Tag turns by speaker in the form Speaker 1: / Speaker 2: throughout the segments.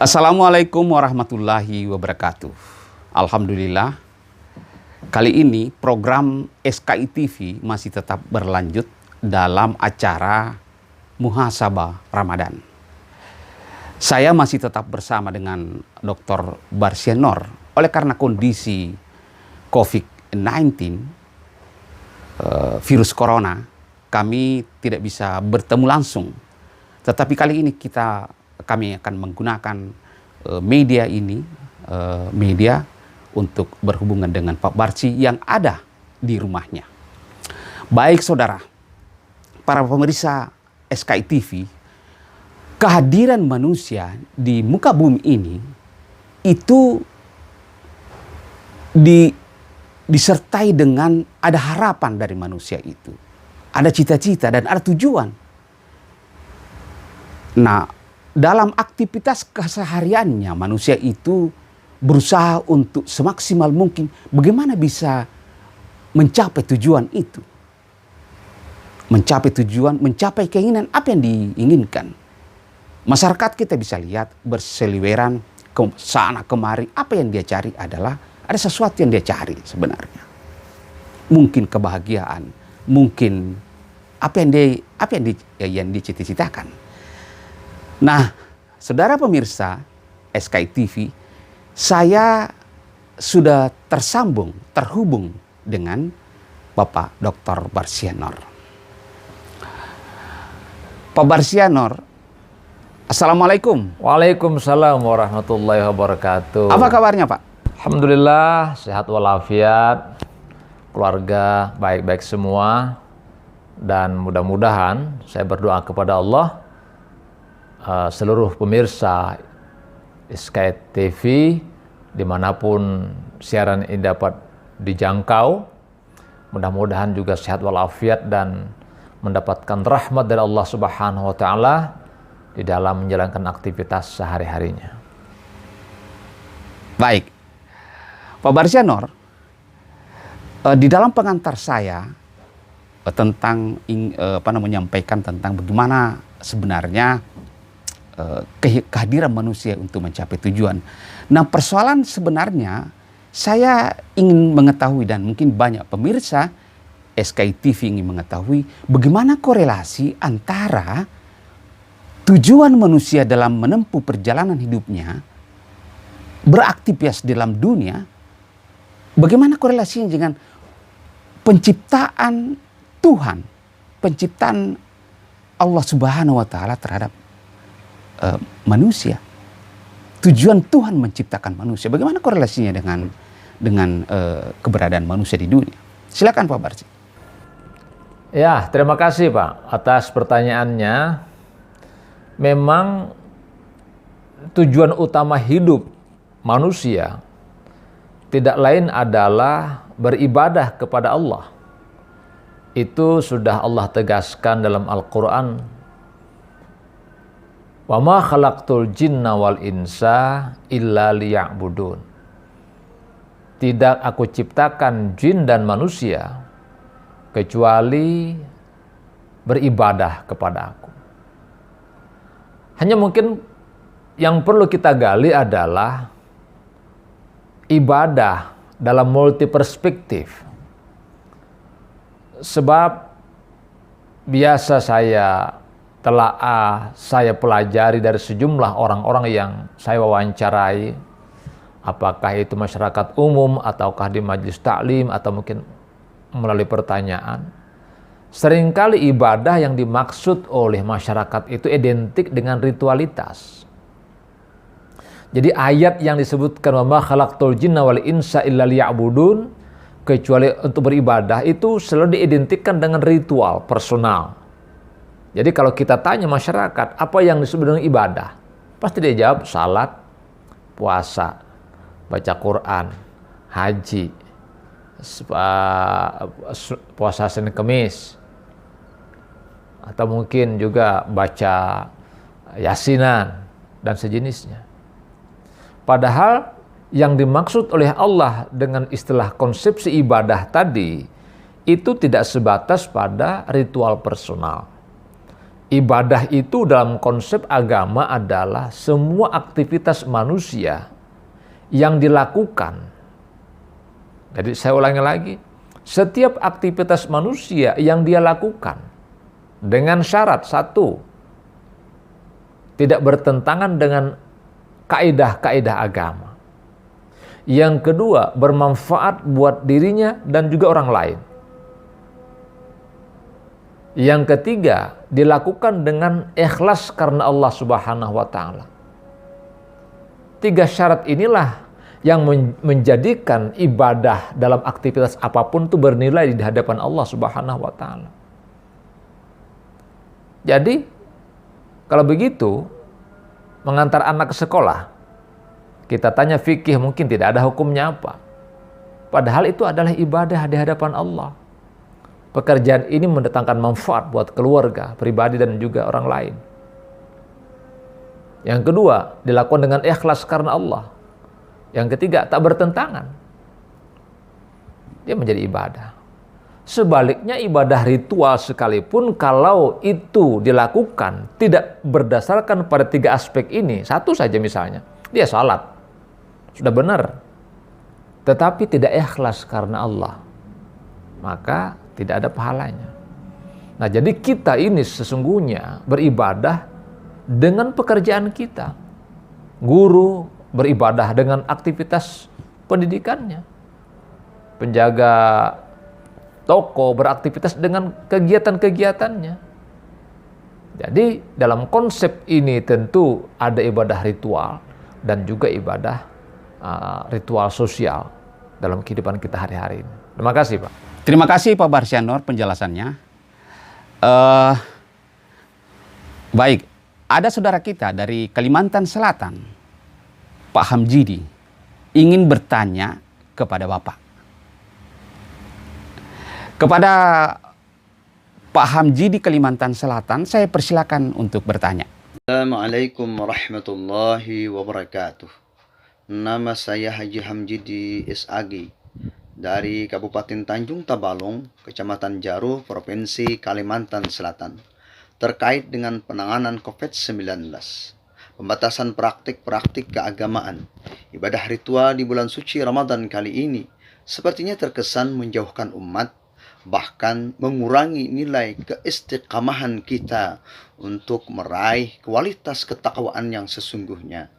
Speaker 1: Assalamualaikum warahmatullahi wabarakatuh. Alhamdulillah, kali ini program SKI TV masih tetap berlanjut dalam acara Muhasabah Ramadan. Saya masih tetap bersama dengan Dr. Barsianor. Oleh karena kondisi COVID-19, virus corona, kami tidak bisa bertemu langsung. Tetapi kali ini kami akan menggunakan media ini, media untuk berhubungan dengan Pak Barsi yang ada di rumahnya. Baik saudara, para pemirsa SKI TV, kehadiran manusia di muka bumi ini itu disertai dengan ada harapan dari manusia itu. Ada cita-cita dan ada tujuan. Nah, dalam aktivitas kesehariannya manusia itu berusaha untuk semaksimal mungkin bagaimana bisa mencapai tujuan itu. Mencapai tujuan, mencapai keinginan apa yang diinginkan. Masyarakat kita bisa lihat berseliweran ke sana kemari. Apa yang dia cari adalah ada sesuatu yang dia cari sebenarnya. Mungkin kebahagiaan, mungkin apa yang dicita-citakan. Nah, saudara pemirsa SKI TV, saya sudah terhubung dengan Bapak Dr. Barsianor. Pak Barsianor, Assalamualaikum.
Speaker 2: Waalaikumsalam warahmatullahi wabarakatuh.
Speaker 1: Apa kabarnya Pak?
Speaker 2: Alhamdulillah, sehat walafiat, keluarga baik-baik semua. Dan mudah-mudahan saya berdoa kepada Allah, seluruh pemirsa SKI TV dimanapun siaran ini dapat dijangkau, mudah-mudahan juga sehat walafiat dan mendapatkan rahmat dari Allah Subhanahu wa Ta'ala di dalam menjalankan aktivitas sehari-harinya.
Speaker 1: Baik, Pak Barsianor, di dalam pengantar saya tentang menyampaikan tentang bagaimana sebenarnya kehadiran manusia untuk mencapai tujuan. Nah, persoalan sebenarnya saya ingin mengetahui dan mungkin banyak pemirsa SKI TV ingin mengetahui bagaimana korelasi antara tujuan manusia dalam menempuh perjalanan hidupnya, beraktivitas dalam dunia, bagaimana korelasinya dengan penciptaan Tuhan, penciptaan Allah Subhanahu wa Ta'ala terhadap manusia. Tujuan Tuhan menciptakan manusia. Bagaimana korelasinya dengan keberadaan manusia di dunia? Silakan Pak Barsi.
Speaker 2: Ya, terima kasih Pak atas pertanyaannya. Memang tujuan utama hidup manusia tidak lain adalah beribadah kepada Allah. Itu sudah Allah tegaskan dalam Al-Quran. Wa ma khalaqtul jinna wal insa illa liya'budun. Tidak aku ciptakan jin dan manusia kecuali beribadah kepada aku. Hanya mungkin yang perlu kita gali adalah ibadah dalam multi perspektif. Sebab biasa saya telaah, saya pelajari dari sejumlah orang-orang yang saya wawancarai, apakah itu masyarakat umum ataukah di majelis taklim atau mungkin melalui pertanyaan. Seringkali ibadah yang dimaksud oleh masyarakat itu identik dengan ritualitas. Jadi ayat yang disebutkan wa ma khalaqtul jinna wal insa illa liya'budun, kecuali untuk beribadah, itu selalu diidentikan dengan ritual personal. Jadi kalau kita tanya masyarakat, apa yang disebut dengan ibadah? Pasti dia jawab salat, puasa, baca Quran, haji, puasa Senin Kemis, atau mungkin juga baca Yasinan dan sejenisnya. Padahal yang dimaksud oleh Allah dengan istilah konsepsi ibadah tadi itu tidak sebatas pada ritual personal. ibadah itu dalam konsep agama adalah semua aktivitas manusia yang dilakukan. Jadi saya ulangi lagi, setiap aktivitas manusia yang dia lakukan dengan syarat satu, tidak bertentangan dengan kaidah-kaidah agama. Yang kedua, bermanfaat buat dirinya dan juga orang lain. Yang ketiga, dilakukan dengan ikhlas karena Allah Subhanahu wa taala. 3 syarat inilah yang menjadikan ibadah dalam aktivitas apapun itu bernilai di hadapan Allah Subhanahu wa taala. Jadi, kalau begitu, mengantar anak ke sekolah, kita tanya fikih mungkin tidak ada hukumnya apa. Padahal itu adalah ibadah di hadapan Allah. Pekerjaan ini mendatangkan manfaat buat keluarga, pribadi dan juga orang lain. Yang kedua, dilakukan dengan ikhlas karena Allah. Yang ketiga, tak bertentangan. Dia menjadi ibadah. Sebaliknya ibadah ritual sekalipun kalau itu dilakukan tidak berdasarkan pada 3 aspek ini, satu saja misalnya, dia salat, sudah benar, tetapi tidak ikhlas karena Allah, maka tidak ada pahalanya. Nah, jadi kita ini sesungguhnya beribadah dengan pekerjaan kita. Guru beribadah dengan aktivitas pendidikannya. Penjaga toko beraktivitas dengan kegiatan-kegiatannya. Jadi dalam konsep ini tentu ada ibadah ritual dan juga ibadah ritual sosial dalam kehidupan kita hari-hari ini. Terima kasih, Pak.
Speaker 1: Terima kasih Pak Barsianor penjelasannya. Baik, ada saudara kita dari Kalimantan Selatan, Pak Hamjidi, ingin bertanya kepada Bapak. Kepada Pak Hamjidi Kalimantan Selatan, saya persilakan untuk bertanya.
Speaker 3: Assalamualaikum warahmatullahi wabarakatuh. Nama saya Haji Hamjidi SAG dari Kabupaten Tanjung Tabalong, Kecamatan Jaru, Provinsi Kalimantan Selatan, terkait dengan penanganan COVID-19, pembatasan praktik-praktik keagamaan, ibadah ritual di bulan suci Ramadan kali ini sepertinya terkesan menjauhkan umat, bahkan mengurangi nilai keistiqamahan kita untuk meraih kualitas ketakwaan yang sesungguhnya.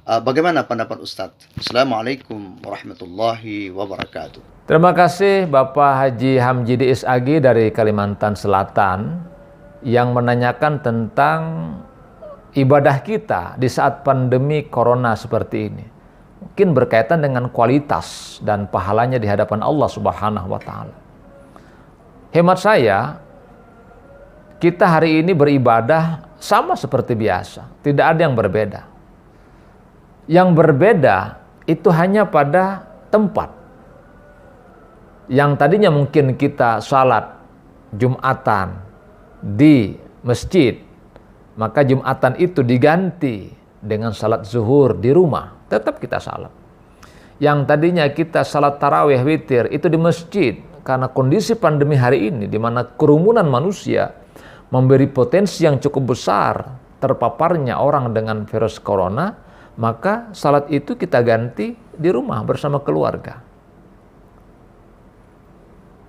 Speaker 3: Bagaimana pendapat Ustadz? Assalamualaikum warahmatullahi wabarakatuh.
Speaker 2: Terima kasih Bapak Haji Hamjidi SAG dari Kalimantan Selatan yang menanyakan tentang ibadah kita di saat pandemi corona seperti ini. Mungkin berkaitan dengan kualitas dan pahalanya di hadapan Allah Subhanahu wa taala. Hemat saya, kita hari ini beribadah sama seperti biasa, tidak ada yang berbeda. Yang berbeda itu hanya pada tempat. Yang tadinya mungkin kita salat Jumatan di masjid, maka Jumatan itu diganti dengan salat zuhur di rumah, tetap kita salat. Yang tadinya kita salat tarawih witir itu di masjid, karena kondisi pandemi hari ini di mana kerumunan manusia memberi potensi yang cukup besar terpaparnya orang dengan virus corona, maka salat itu kita ganti di rumah bersama keluarga.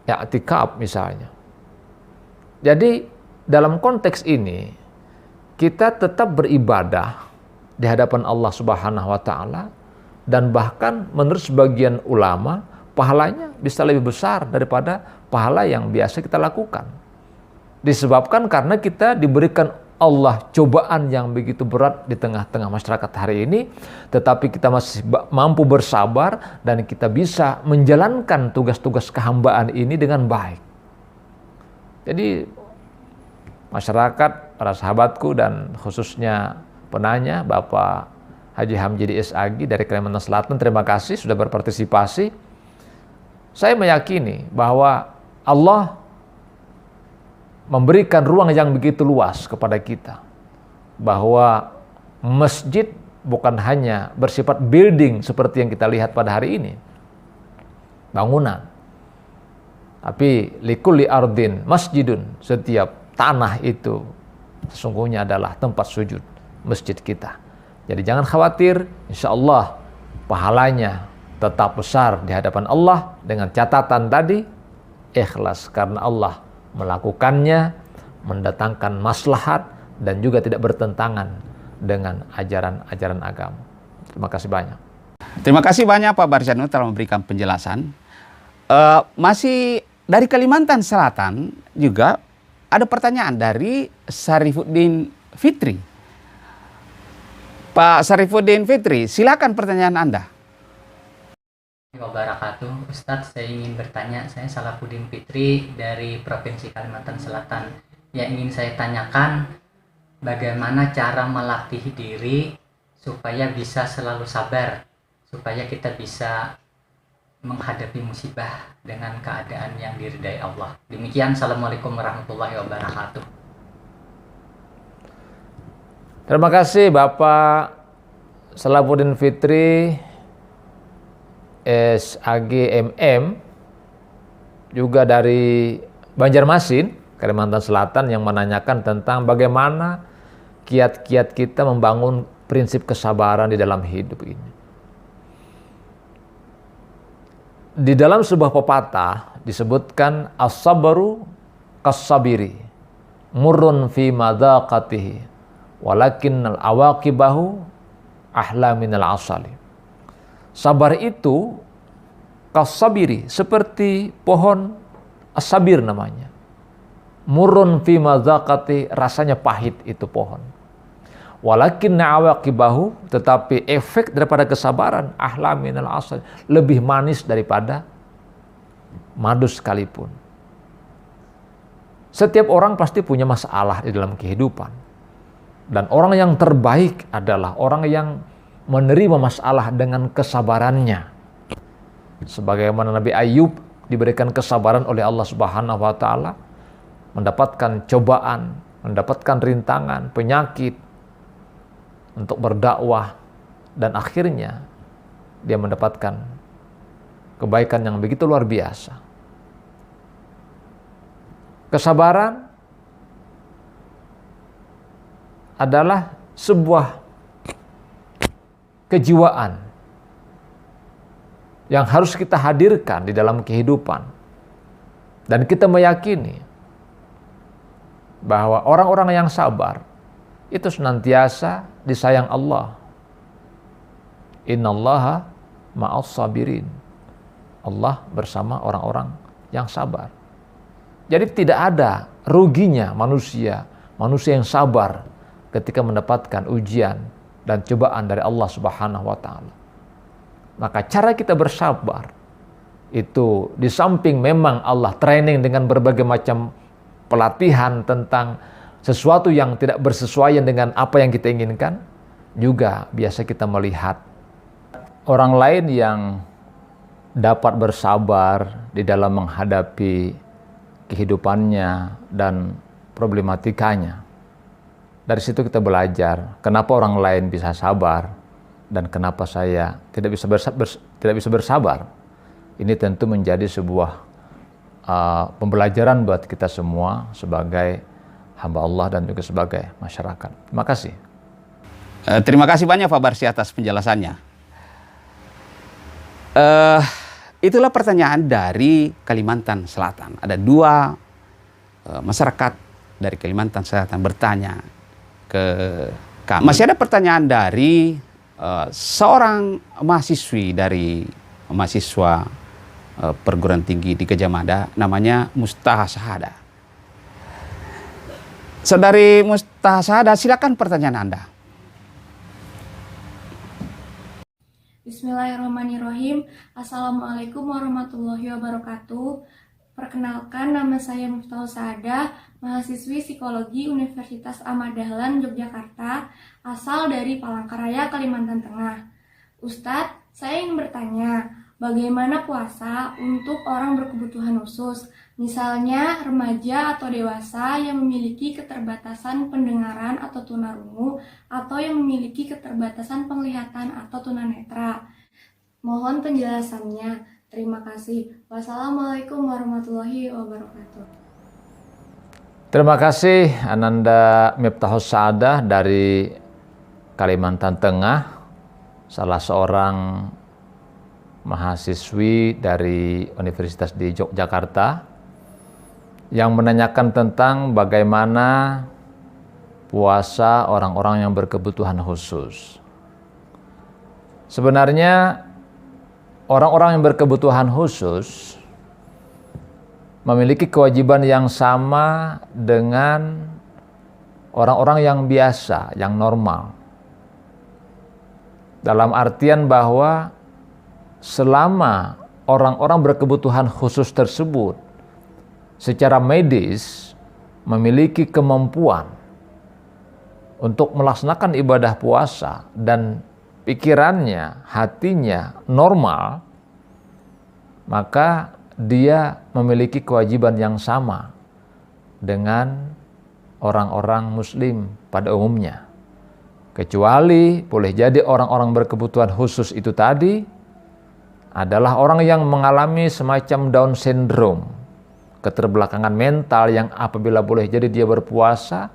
Speaker 2: Ya, i'tikaf misalnya. Jadi dalam konteks ini kita tetap beribadah di hadapan Allah Subhanahu wa taala, dan bahkan menurut sebagian ulama pahalanya bisa lebih besar daripada pahala yang biasa kita lakukan. Disebabkan karena kita diberikan Allah cobaan yang begitu berat di tengah-tengah masyarakat hari ini, tetapi kita masih mampu bersabar dan kita bisa menjalankan tugas-tugas kehambaan ini dengan baik. Jadi masyarakat, para sahabatku dan khususnya penanya Bapak Haji Hamjidi SAG dari Kalimantan Selatan, terima kasih sudah berpartisipasi. Saya meyakini bahwa Allah memberikan ruang yang begitu luas kepada kita, bahwa masjid bukan hanya bersifat building seperti yang kita lihat pada hari ini, bangunan, tapi likulli ardin masjidun, setiap tanah itu sesungguhnya adalah tempat sujud masjid kita. Jadi jangan khawatir, insya Allah pahalanya tetap besar di hadapan Allah dengan catatan tadi, ikhlas karena Allah melakukannya, mendatangkan maslahat dan juga tidak bertentangan dengan ajaran-ajaran agama. Terima kasih banyak.
Speaker 1: Terima kasih banyak Pak Barzanul telah memberikan penjelasan. Masih dari Kalimantan Selatan juga ada pertanyaan dari Syarifuddin Fitri. Pak Syarifuddin Fitri, silakan pertanyaan Anda.
Speaker 4: Wabarakatuh. Ustadz, saya ingin bertanya. Saya Salahuddin Fitri dari Provinsi Kalimantan Selatan. Yang ingin saya tanyakan, bagaimana cara melatih diri supaya bisa selalu sabar, supaya kita bisa menghadapi musibah dengan keadaan yang diridai Allah. Demikian, Assalamualaikum warahmatullahi wabarakatuh.
Speaker 2: Terima kasih Bapak Salahuddin Fitri SAGMM, juga dari Banjarmasin, Kalimantan Selatan, yang menanyakan tentang bagaimana kiat-kiat kita membangun prinsip kesabaran di dalam hidup ini. Di dalam sebuah pepatah disebutkan as-sabru kas-sabiri murrun fi madaqatihi walakinnal awaqibahu ahla minal asali. Sabar itu kas-sabiri, seperti pohon as-sabir namanya. Murrun fi madaqati, rasanya pahit itu pohon. Walakinna awaqibahu, tetapi efek daripada kesabaran ahla minal asal, lebih manis daripada madu sekalipun. Setiap orang pasti punya masalah di dalam kehidupan. Dan orang yang terbaik adalah orang yang menerima masalah dengan kesabarannya. Sebagaimana Nabi Ayub diberikan kesabaran oleh Allah Subhanahu wa taala, mendapatkan cobaan, mendapatkan rintangan, penyakit, untuk berdakwah, dan akhirnya dia mendapatkan kebaikan yang begitu luar biasa. Kesabaran adalah sebuah kejiwaan yang harus kita hadirkan di dalam kehidupan, dan kita meyakini bahwa orang-orang yang sabar itu senantiasa disayang Allah. Innallaha ma'as sabirin. Allah bersama orang-orang yang sabar. Jadi tidak ada ruginya manusia yang sabar ketika mendapatkan ujian dan cobaan dari Allah Subhanahu wa taala. Maka cara kita bersabar itu, di samping memang Allah training dengan berbagai macam pelatihan tentang sesuatu yang tidak bersesuaian dengan apa yang kita inginkan, juga biasa kita melihat orang lain yang dapat bersabar di dalam menghadapi kehidupannya dan problematikanya. Dari situ kita belajar kenapa orang lain bisa sabar dan kenapa saya tidak bisa bersabar. Ini tentu menjadi sebuah pembelajaran buat kita semua sebagai hamba Allah dan juga sebagai masyarakat. Terima kasih.
Speaker 1: Terima kasih banyak Pak Barsi atas penjelasannya. Itulah pertanyaan dari Kalimantan Selatan. Ada dua masyarakat dari Kalimantan Selatan bertanya ke kami. Masih ada pertanyaan dari seorang mahasiswi dari mahasiswa perguruan tinggi di Gajah Mada, namanya Mustaha Sahada. Saudari Mustaha Sahada, silakan pertanyaan Anda.
Speaker 5: Bismillahirrahmanirrahim. Assalamualaikum warahmatullahi wabarakatuh. Perkenalkan, nama saya Mustaha Sahada, mahasiswi psikologi Universitas Ahmad Dahlan, Yogyakarta, asal dari Palangkaraya, Kalimantan Tengah. Ustadz, saya ingin bertanya, bagaimana puasa untuk orang berkebutuhan khusus, misalnya remaja atau dewasa yang memiliki keterbatasan pendengaran atau tunarungu, atau yang memiliki keterbatasan penglihatan atau tunanetra. Mohon penjelasannya. Terima kasih. Wassalamualaikum warahmatullahi wabarakatuh.
Speaker 2: Terima kasih Ananda Miftahus Saadah dari Kalimantan Tengah, salah seorang mahasiswi dari Universitas di Yogyakarta yang menanyakan tentang bagaimana puasa orang-orang yang berkebutuhan khusus. Sebenarnya orang-orang yang berkebutuhan khusus memiliki kewajiban yang sama dengan orang-orang yang biasa, yang normal. Dalam artian bahwa selama orang-orang berkebutuhan khusus tersebut secara medis memiliki kemampuan untuk melaksanakan ibadah puasa dan pikirannya, hatinya normal, maka dia memiliki kewajiban yang sama dengan orang-orang muslim pada umumnya. Kecuali boleh jadi orang-orang berkebutuhan khusus itu tadi adalah orang yang mengalami semacam Down syndrome, keterbelakangan mental yang apabila boleh jadi dia berpuasa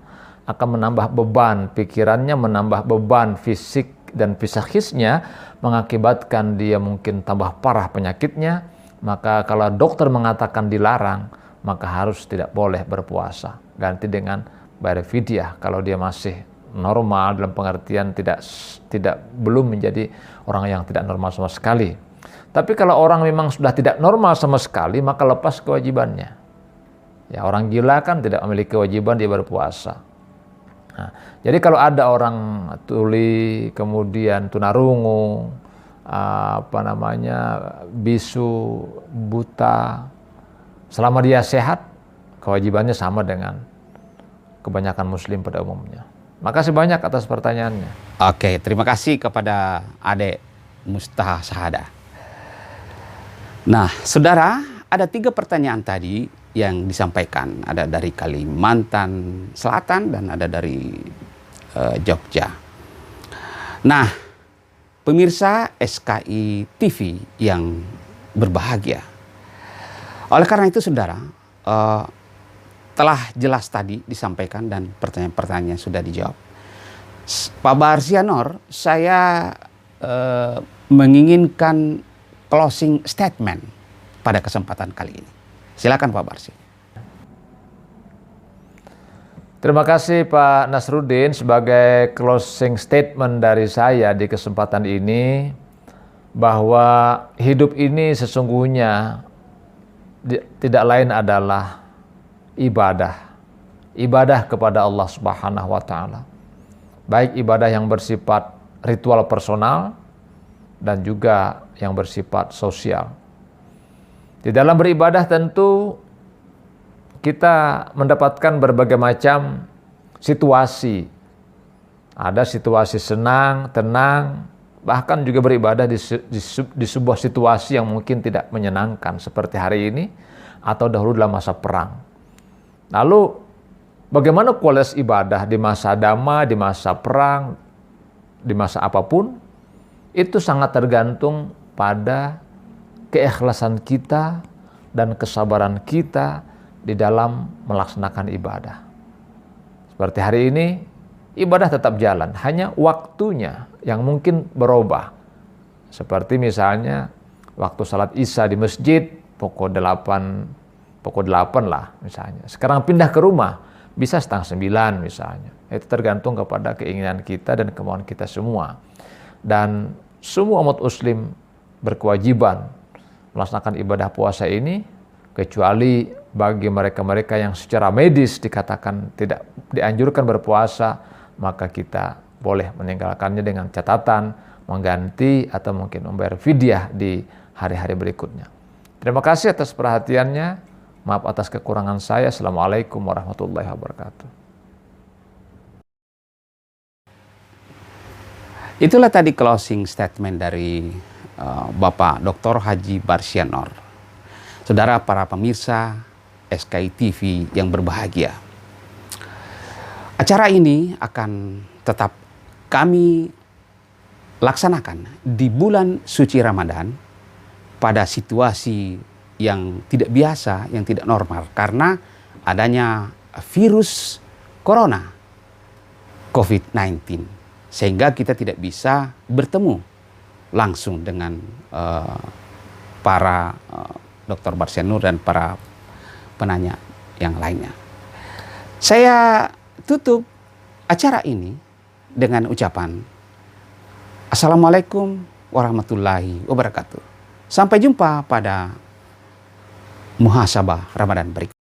Speaker 2: akan menambah beban pikirannya, menambah beban fisik dan psikisnya, mengakibatkan dia mungkin tambah parah penyakitnya. Maka kalau dokter mengatakan dilarang, maka harus tidak boleh berpuasa. Ganti dengan bayar fidyah kalau dia masih normal, dalam pengertian belum menjadi orang yang tidak normal sama sekali. Tapi kalau orang memang sudah tidak normal sama sekali, maka lepas kewajibannya. Ya, orang gila kan tidak memiliki kewajiban dia berpuasa. Nah, jadi kalau ada orang tuli, kemudian tunarungu, bisu, buta, selama dia sehat, kewajibannya sama dengan kebanyakan muslim pada umumnya. Makasih banyak atas pertanyaannya.
Speaker 1: Oke, terima kasih kepada Adek Miftahus Saadah. Nah, saudara, ada 3 pertanyaan tadi yang disampaikan. Ada dari Kalimantan Selatan dan ada dari Jogja. Nah, pemirsa SKI TV yang berbahagia. Oleh karena itu, saudara, telah jelas tadi disampaikan dan pertanyaan-pertanyaan sudah dijawab. Pak Barsianor, saya menginginkan closing statement pada kesempatan kali ini. Silakan Pak Barsi.
Speaker 2: Terima kasih Pak Nasruddin. Sebagai closing statement dari saya di kesempatan ini, bahwa hidup ini sesungguhnya tidak lain adalah ibadah. Ibadah kepada Allah Subhanahu wa Ta'ala. Baik ibadah yang bersifat ritual personal dan juga yang bersifat sosial. Di dalam beribadah tentu kita mendapatkan berbagai macam situasi. Ada situasi senang, tenang, bahkan juga beribadah di sebuah situasi yang mungkin tidak menyenangkan seperti hari ini atau dahulu dalam masa perang. Lalu bagaimana kualitas ibadah di masa damai, di masa perang, di masa apapun, itu sangat tergantung pada keikhlasan kita dan kesabaran kita di dalam melaksanakan ibadah. Seperti hari ini, ibadah tetap jalan, hanya waktunya yang mungkin berubah. Seperti misalnya waktu salat Isya di masjid pukul 8 lah misalnya. Sekarang pindah ke rumah bisa 8:30 misalnya. Itu tergantung kepada keinginan kita dan kemauan kita semua. Dan semua umat muslim berkewajiban melaksanakan ibadah puasa ini, kecuali bagi mereka-mereka yang secara medis dikatakan tidak dianjurkan berpuasa, maka kita boleh meninggalkannya dengan catatan mengganti atau mungkin membayar fidyah di hari-hari berikutnya. Terima kasih atas perhatiannya. Maaf atas kekurangan saya. Assalamualaikum warahmatullahi wabarakatuh.
Speaker 1: Itulah tadi closing statement dari Bapak Dr. Haji Barsianor. Saudara para pemirsa SKI TV yang berbahagia. Acara ini akan tetap kami laksanakan di bulan suci Ramadan pada situasi yang tidak biasa, yang tidak normal karena adanya virus corona COVID-19, sehingga kita tidak bisa bertemu langsung dengan para Dr. Barsenur dan para penanya yang lainnya. Saya tutup acara ini dengan ucapan Assalamualaikum warahmatullahi wabarakatuh. Sampai jumpa pada muhasabah Ramadan berikutnya.